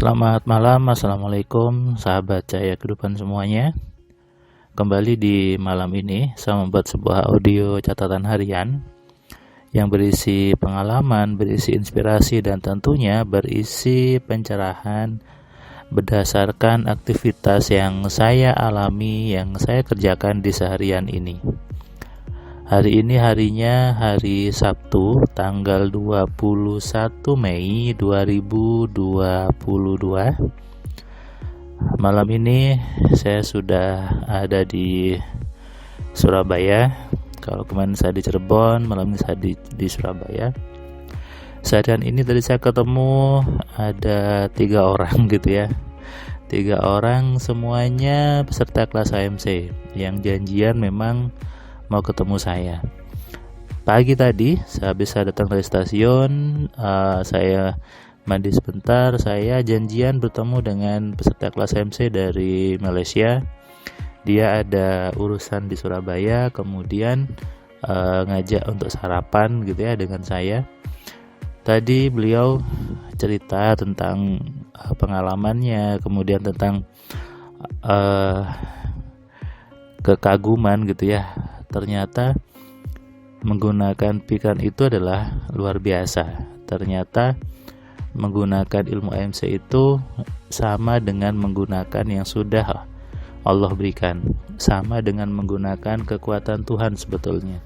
Selamat malam, Assalamualaikum sahabat Cahaya Kehidupan semuanya. Kembali di malam ini saya membuat sebuah audio catatan harian yang berisi pengalaman, berisi inspirasi, dan tentunya berisi pencerahan berdasarkan aktivitas yang saya alami, yang saya kerjakan di seharian ini. Hari ini harinya hari Sabtu, tanggal 21 Mei 2022. Malam ini saya sudah ada di Surabaya. Kalau kemarin saya di Cirebon, malam ini saya di Surabaya. Seharian ini tadi saya ketemu ada 3 orang gitu ya. 3 orang semuanya peserta kelas AMC yang janjian memang mau ketemu saya. Pagi tadi saya bisa datang dari stasiun, saya mandi sebentar, saya janjian bertemu dengan peserta kelas MC dari Malaysia. Dia ada urusan di Surabaya, kemudian ngajak untuk sarapan gitu ya dengan saya. Tadi beliau cerita tentang pengalamannya, kemudian tentang kekaguman gitu ya. Ternyata menggunakan pikiran itu adalah luar biasa. Ternyata menggunakan ilmu AMC itu sama dengan menggunakan yang sudah Allah berikan, sama dengan menggunakan kekuatan Tuhan sebetulnya.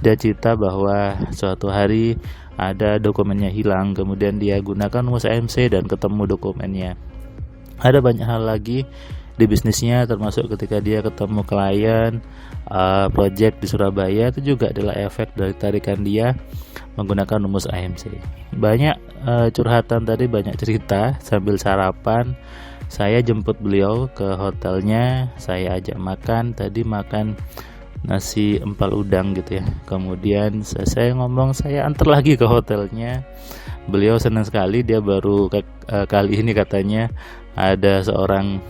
Dia cerita bahwa suatu hari ada dokumennya hilang, kemudian dia gunakan rumus AMC dan ketemu dokumennya. Ada banyak hal lagi di bisnisnya, termasuk ketika dia ketemu klien project di Surabaya, itu juga adalah efek dari tarikan dia menggunakan rumus AMC. Banyak curhatan tadi, banyak cerita sambil sarapan. Saya jemput beliau ke hotelnya, saya ajak makan. Tadi makan nasi empal udang gitu ya. Kemudian saya ngomong saya antar lagi ke hotelnya. Beliau senang sekali, dia baru kali ini katanya ada seorang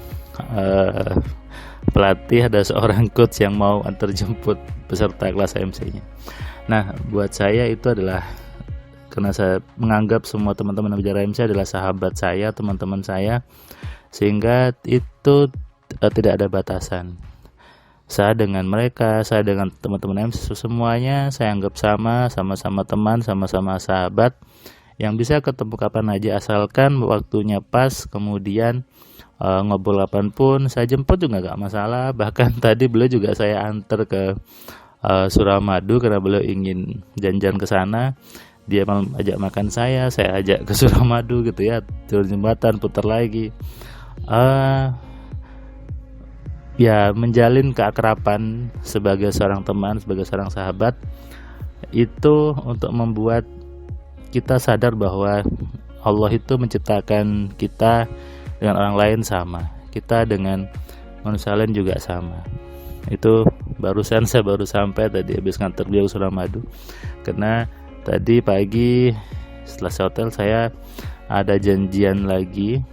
pelatih, ada seorang coach yang mau antar jemput peserta kelas AMC-nya. Nah, buat saya itu adalah karena saya menganggap semua teman-teman yang bicara AMC adalah sahabat saya, teman-teman saya, sehingga itu tidak ada batasan. Saya dengan mereka, saya dengan teman-teman AMC, semuanya saya anggap sama-sama teman, sama-sama sahabat yang bisa ketemu kapan aja asalkan waktunya pas, kemudian ngobrol kapan pun saya jemput juga gak masalah. Bahkan tadi beliau juga saya antar ke Suramadu karena beliau ingin janjian ke sana. Dia mau ajak makan saya ajak ke Suramadu gitu ya, turun jembatan putar lagi. Ya menjalin keakraban sebagai seorang teman, sebagai seorang sahabat, itu untuk membuat kita sadar bahwa Allah itu menciptakan kita dengan orang lain sama, kita dengan manusia lain juga sama. Itu saya baru sampai tadi habis nganter beliau Suramadu, karena tadi pagi setelah hotel saya ada janjian lagi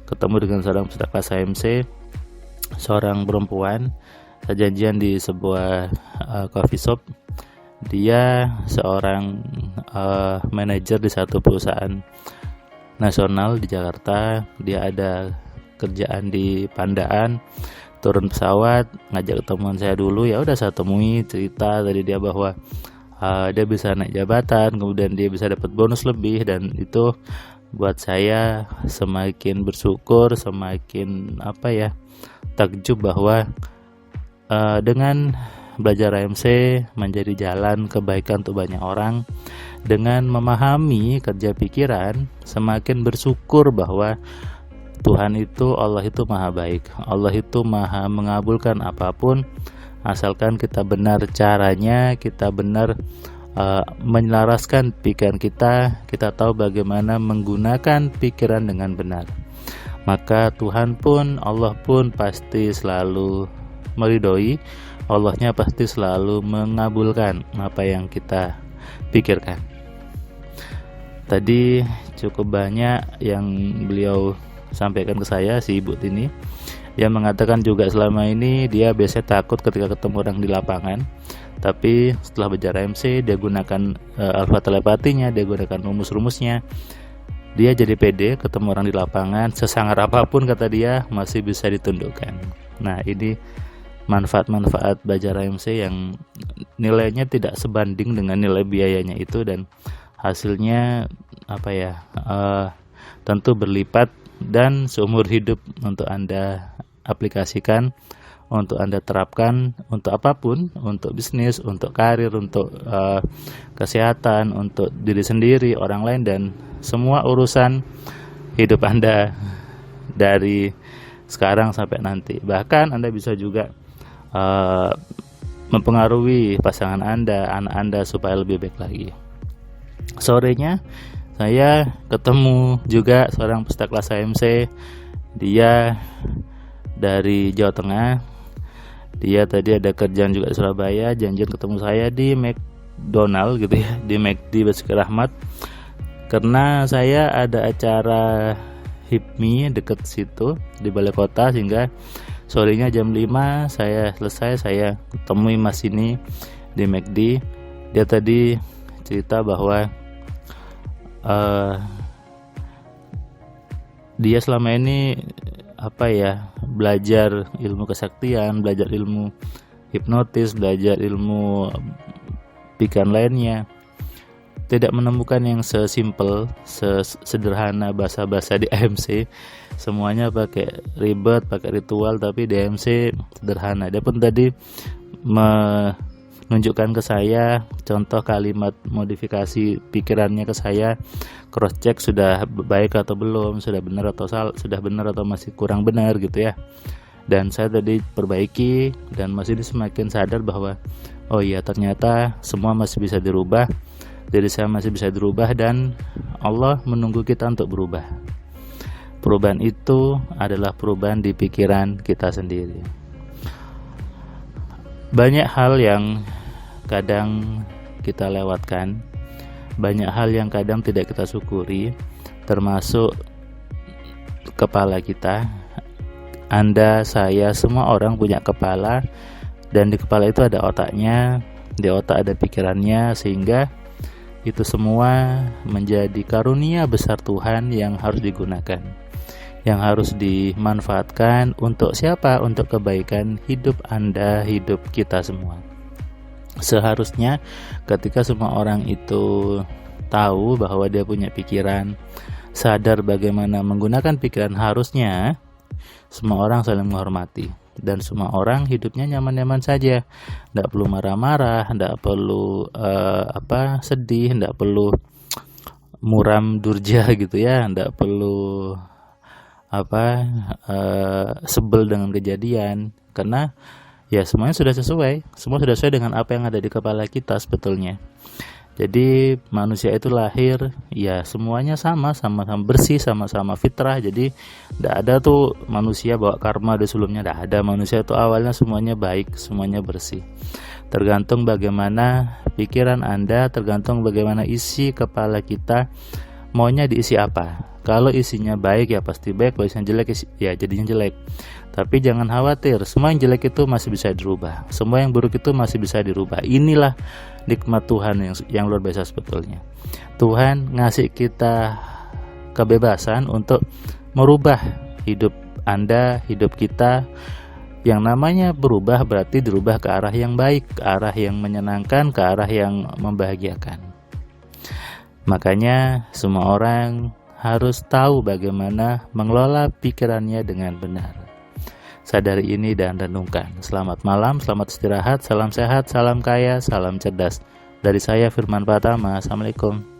ketemu dengan seorang peserta kelas AMC, seorang perempuan. Saya janjian di sebuah coffee shop. Dia seorang manajer di satu perusahaan nasional di Jakarta. Dia ada kerjaan di Pandaan, turun pesawat ngajak ketemuan saya dulu. Ya udah saya temui, cerita tadi dia bahwa dia bisa naik jabatan, kemudian dia bisa dapat bonus lebih, dan itu buat saya semakin bersyukur, semakin takjub bahwa dengan belajar AMC menjadi jalan kebaikan untuk banyak orang. Dengan memahami kerja pikiran, semakin bersyukur bahwa Tuhan itu, Allah itu maha baik. Allah itu maha mengabulkan apapun, asalkan kita benar caranya, kita benar menyelaraskan pikiran kita tahu bagaimana menggunakan pikiran dengan benar. Maka Tuhan pun, Allah pun pasti selalu meridhoi, Allahnya pasti selalu mengabulkan apa yang kita pikirkan. Tadi cukup banyak yang beliau sampaikan ke saya, si Ibu Tini. Dia mengatakan juga selama ini dia biasanya takut ketika ketemu orang di lapangan, tapi setelah belajar MC dia gunakan alfa telepatinya, dia gunakan rumus-rumusnya, Dia jadi pede ketemu orang di lapangan, sesangar apapun kata dia masih bisa ditundukkan. Nah, ini manfaat-manfaat belajar AMC yang nilainya tidak sebanding dengan nilai biayanya itu, dan hasilnya tentu berlipat dan seumur hidup untuk Anda aplikasikan, untuk Anda terapkan untuk apapun, untuk bisnis, untuk karir, untuk kesehatan, untuk diri sendiri, orang lain, dan semua urusan hidup Anda dari sekarang sampai nanti. Bahkan Anda bisa juga mempengaruhi pasangan Anda, anak Anda supaya lebih baik lagi. Sorenya saya ketemu juga seorang peserta kelas AMC. Dia dari Jawa Tengah. Dia tadi ada kerjaan juga di Surabaya, janjian ketemu saya di McDonald gitu ya, di McD Basuki Rahmat. Karena saya ada acara HIPMI deket situ di balai kota, sehingga sorenya jam 5 saya selesai, saya temui Mas ini di McD. Dia tadi cerita bahwa dia selama ini belajar ilmu kesaktian, belajar ilmu hipnotis, belajar ilmu pikiran lainnya, tidak menemukan yang sesimpel, sederhana basa-basa di AMC. Semuanya pakai ribet, pakai ritual, tapi di AMC sederhana. Dia pun tadi menunjukkan ke saya contoh kalimat modifikasi pikirannya ke saya, cross check sudah baik atau belum, sudah benar atau masih kurang benar gitu ya. Dan saya tadi perbaiki, dan masih semakin sadar bahwa oh iya, ternyata semua masih bisa dirubah, diri saya masih bisa dirubah, dan Allah menunggu kita untuk berubah. Perubahan itu adalah perubahan di pikiran kita sendiri. Banyak hal yang kadang kita lewatkan, banyak hal yang kadang tidak kita syukuri, termasuk kepala kita. Anda, saya, semua orang punya kepala, dan di kepala itu ada otaknya, di otak ada pikirannya, sehingga itu semua menjadi karunia besar Tuhan yang harus digunakan, yang harus dimanfaatkan untuk siapa? Untuk kebaikan hidup Anda, hidup kita semua. Seharusnya ketika semua orang itu tahu bahwa dia punya pikiran, sadar bagaimana menggunakan pikiran, harusnya semua orang saling menghormati, dan semua orang hidupnya nyaman-nyaman saja. Tidak perlu marah-marah, tidak perlu sedih, tidak perlu muram durja gitu ya, tidak perlu sebel dengan kejadian, karena ya semuanya sudah sesuai, semua sudah sesuai dengan apa yang ada di kepala kita sebetulnya. Jadi manusia itu lahir ya semuanya sama-sama bersih, sama-sama fitrah. Jadi tidak ada tuh manusia bawa karma di sebelumnya, tidak ada. Manusia itu awalnya semuanya baik, semuanya bersih. Tergantung bagaimana pikiran Anda, tergantung bagaimana isi kepala kita, maunya diisi apa. Kalau isinya baik ya pasti baik, kalau isinya jelek ya jadinya jelek. Tapi jangan khawatir, semua yang jelek itu masih bisa dirubah, semua yang buruk itu masih bisa dirubah. Inilah nikmat Tuhan yang luar biasa sebetulnya. Tuhan ngasih kita kebebasan untuk merubah hidup Anda, hidup kita. Yang namanya berubah berarti dirubah ke arah yang baik, ke arah yang menyenangkan, ke arah yang membahagiakan. Makanya semua orang harus tahu bagaimana mengelola pikirannya dengan benar. Sadari ini dan renungkan. Selamat malam, selamat istirahat, salam sehat, salam kaya, salam cerdas. Dari saya Firman Pratama. Assalamualaikum.